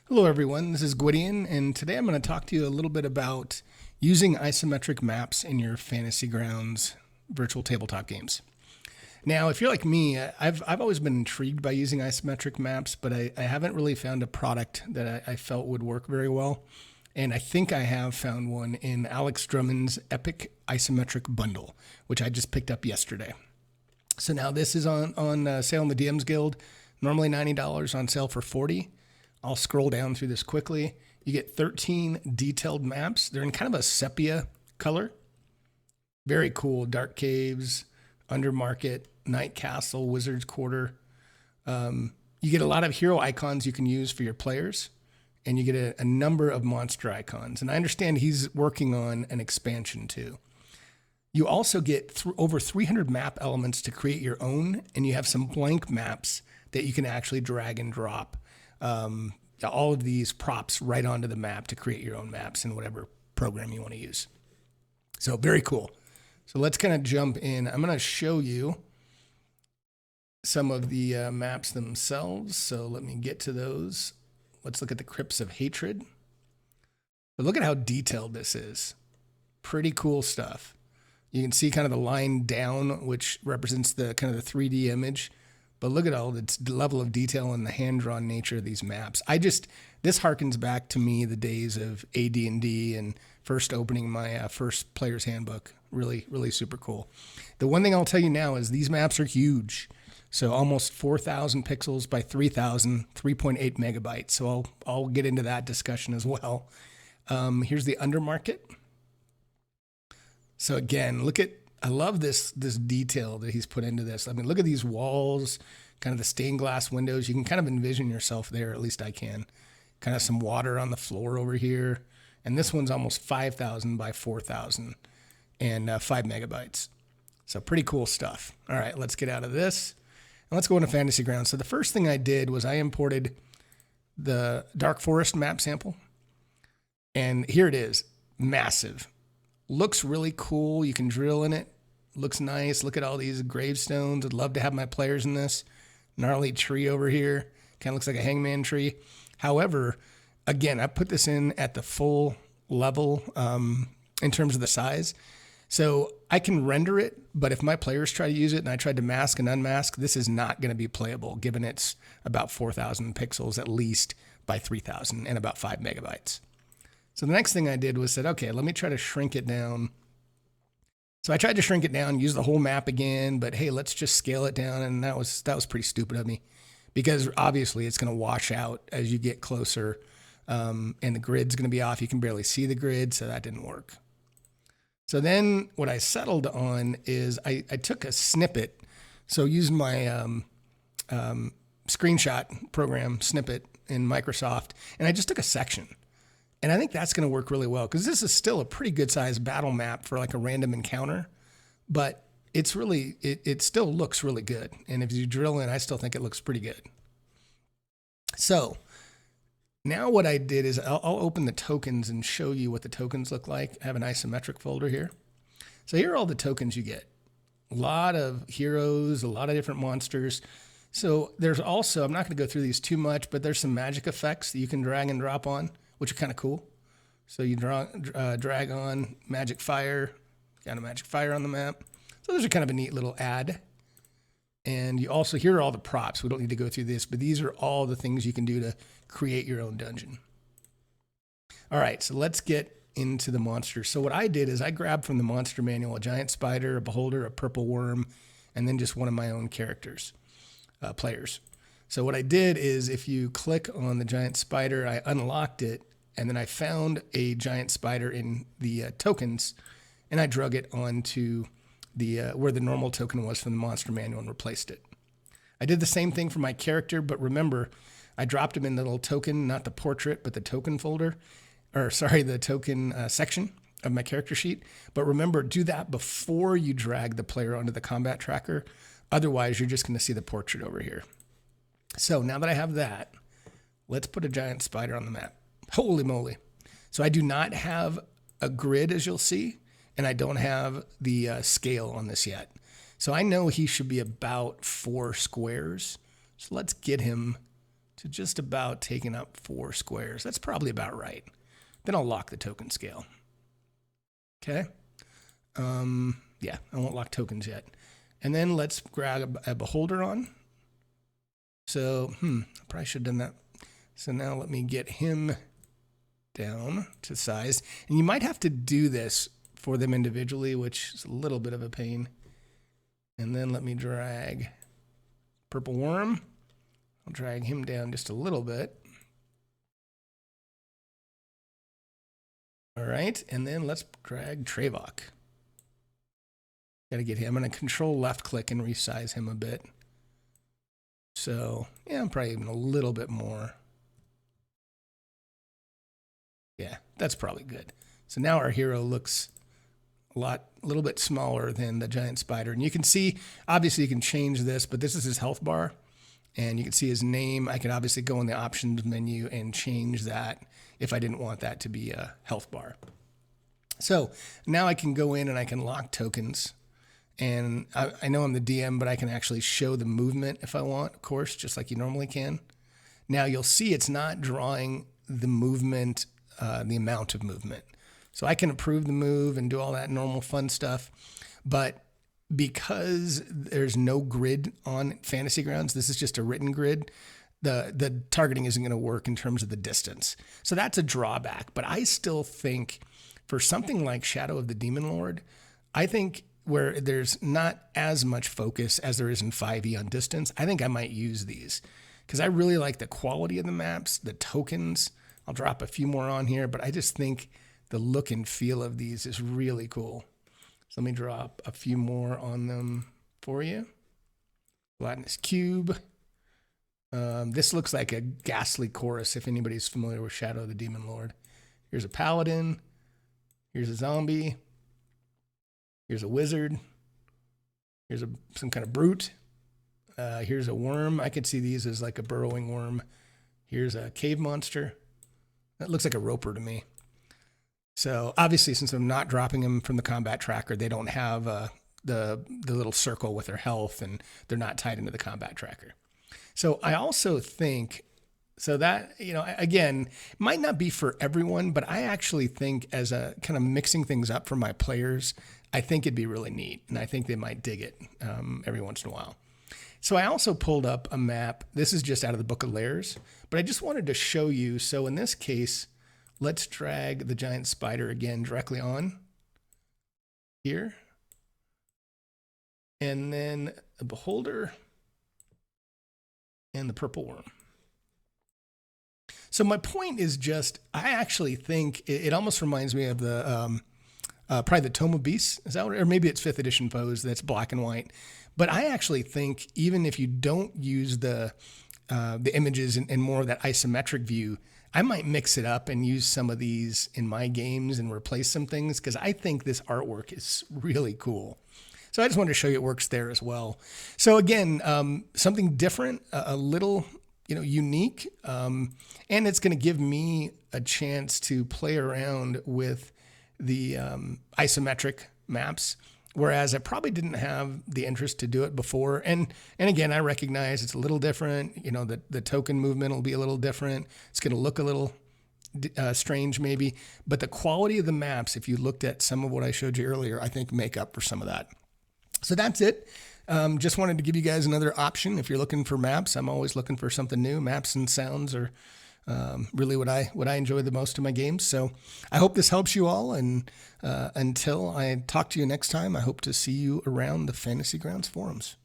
Hello everyone, this is Gwydion, and today I'm going to talk to you a little bit about using isometric maps in your Fantasy Grounds virtual tabletop games. Now, if you're like me, I've always been intrigued by using isometric maps, but I haven't really found a product that I felt would work very well. And I think I have found one in Alex Drummond's Epic Isometric Bundle, which I just picked up yesterday. So now this is on sale in the DMs Guild, normally $90, on sale for $40. I'll scroll down through this quickly. You get 13 detailed maps. They're in kind of a sepia color. Very cool. Dark Caves, Undermarket, Night Castle, Wizard's Quarter. You get a lot of hero icons you can use for your players, and you get a number of monster icons. And I understand he's working on an expansion too. You also get over 300 map elements to create your own, and you have some blank maps that you can actually drag and drop. All of these props right onto the map to create your own maps in whatever program you want to use. So very cool. So let's kind of jump in. I'm going to show you some of the maps themselves. So let me get to those. Let's look at the Crypts of Hatred. But look at how detailed this is. Pretty cool stuff. You can see kind of the line down, which represents the kind of the 3D image. But look at all the level of detail and the hand-drawn nature of these maps. This harkens back to me the days of AD&D and first opening my first player's handbook. Really, really super cool. The one thing I'll tell you now is these maps are huge. So almost 4,000 pixels by 3,000, 3.8 megabytes. So I'll get into that discussion as well. Here's the Undermarket. So again, I love this detail that he's put into this. I mean, look at these walls, kind of the stained glass windows. You can kind of envision yourself there, at least I can. Kind of some water on the floor over here. And this one's almost 5,000 by 4,000 and 5 megabytes. So pretty cool stuff. All right, let's get out of this. And let's go into Fantasy Grounds. So the first thing I did was I imported the Dark Forest map sample. And here it is, massive. Looks really cool. You can drill in it. Looks nice. Look at all these gravestones. I'd love to have my players in this. Gnarly tree over here. Kind of looks like a hangman tree. However, again, I put this in at the full level in terms of the size. So I can render it, but if my players try to use it and I tried to mask and unmask, this is not going to be playable, given it's about 4,000 pixels at least by 3,000 and about 5 megabytes. So the next thing I did was said, okay, let me try to shrink it down. So I tried to shrink it down, use the whole map again, but hey, let's just scale it down. And that was pretty stupid of me, because obviously it's going to wash out as you get closer, and the grid's going to be off. You can barely see the grid, so that didn't work. So then what I settled on is I took a snippet. So using my screenshot program, Snippet in Microsoft, and I just took a section. And I think that's going to work really well, because this is still a pretty good sized battle map for like a random encounter, but it's really, it still looks really good. And if you drill in, I still think it looks pretty good. So now what I did is I'll open the tokens and show you what the tokens look like. I have an isometric folder here. So here are all the tokens you get. A lot of heroes, a lot of different monsters. So there's also, I'm not going to go through these too much, but there's some magic effects that you can drag and drop on, which are kind of cool. So you drag on magic fire, got a magic fire on the map. So those are kind of a neat little add. And you also, here are all the props. We don't need to go through this, but these are all the things you can do to create your own dungeon. All right, so let's get into the monsters. So what I did is I grabbed from the monster manual a giant spider, a beholder, a purple worm, and then just one of my own characters, players. So what I did is if you click on the giant spider, I unlocked it, and then I found a giant spider in the tokens, and I drug it onto the where the normal token was from the monster manual and replaced it. I did the same thing for my character, but remember, I dropped him in the little token, not the portrait, but the token folder, or sorry, the token section of my character sheet. But remember, do that before you drag the player onto the combat tracker. Otherwise, you're just going to see the portrait over here. So now that I have that, let's put a giant spider on the map. Holy moly. So I do not have a grid, as you'll see, and I don't have the scale on this yet. So I know he should be about 4 squares. So let's get him to just about taking up 4 squares. That's probably about right. Then I'll lock the token scale. Okay. Yeah, I won't lock tokens yet. And then let's grab a beholder on. So, I probably should have done that. So now let me get him down to size. And you might have to do this for them individually, which is a little bit of a pain. And then let me drag purple worm. I'll drag him down just a little bit. All right, and then let's drag Trevok. Got to get him. I'm going to control left click and resize him a bit. So, yeah, I'm probably even a little bit more. Yeah, that's probably good. So now our hero looks a little bit smaller than the giant spider. And you can see, obviously you can change this, but this is his health bar. And you can see his name. I could obviously go in the options menu and change that if I didn't want that to be a health bar. So now I can go in and I can lock tokens. And I know I'm the DM, but I can actually show the movement if I want, of course, just like you normally can. Now you'll see it's not drawing the movement, the amount of movement. So I can approve the move and do all that normal fun stuff. But because there's no grid on Fantasy Grounds, this is just a written grid, the targeting isn't going to work in terms of the distance. So that's a drawback. But I still think for something like Shadow of the Demon Lord, I think where there's not as much focus as there is in 5e on distance, I think I might use these because I really like the quality of the maps, the tokens. I'll drop a few more on here, but I just think the look and feel of these is really cool. So let me drop a few more on them for you. Gelatinous Cube. This looks like a ghastly chorus if anybody's familiar with Shadow of the Demon Lord. Here's a paladin. Here's a zombie. Here's a wizard. Here's some kind of brute. Here's a worm. I could see these as like a burrowing worm. Here's a cave monster. That looks like a roper to me. So obviously, since I'm not dropping them from the combat tracker, they don't have the little circle with their health, and they're not tied into the combat tracker. So I also think, so that, you know, again, might not be for everyone, but I actually think as a kind of mixing things up for my players, I think it'd be really neat, and I think they might dig it every once in a while. So I also pulled up a map. This is just out of the Book of Layers, but I just wanted to show you. So in this case, let's drag the giant spider again directly on here. And then the beholder and the purple worm. So my point is just, I actually think it almost reminds me of the, probably the Tome of Beasts. Is that what, or maybe it's 5th edition foes that's black and white. But I actually think even if you don't use the images in more of that isometric view, I might mix it up and use some of these in my games and replace some things because I think this artwork is really cool. So I just wanted to show you it works there as well. So again, something different, a little, unique, and it's going to give me a chance to play around with the isometric maps. Whereas I probably didn't have the interest to do it before. And again, I recognize it's a little different. The token movement will be a little different. It's going to look a little strange maybe. But the quality of the maps, if you looked at some of what I showed you earlier, I think make up for some of that. So that's it. Just wanted to give you guys another option. If you're looking for maps, I'm always looking for something new. Maps and sounds are really what I enjoy the most in my games. So I hope this helps you all. And until I talk to you next time, I hope to see you around the Fantasy Grounds forums.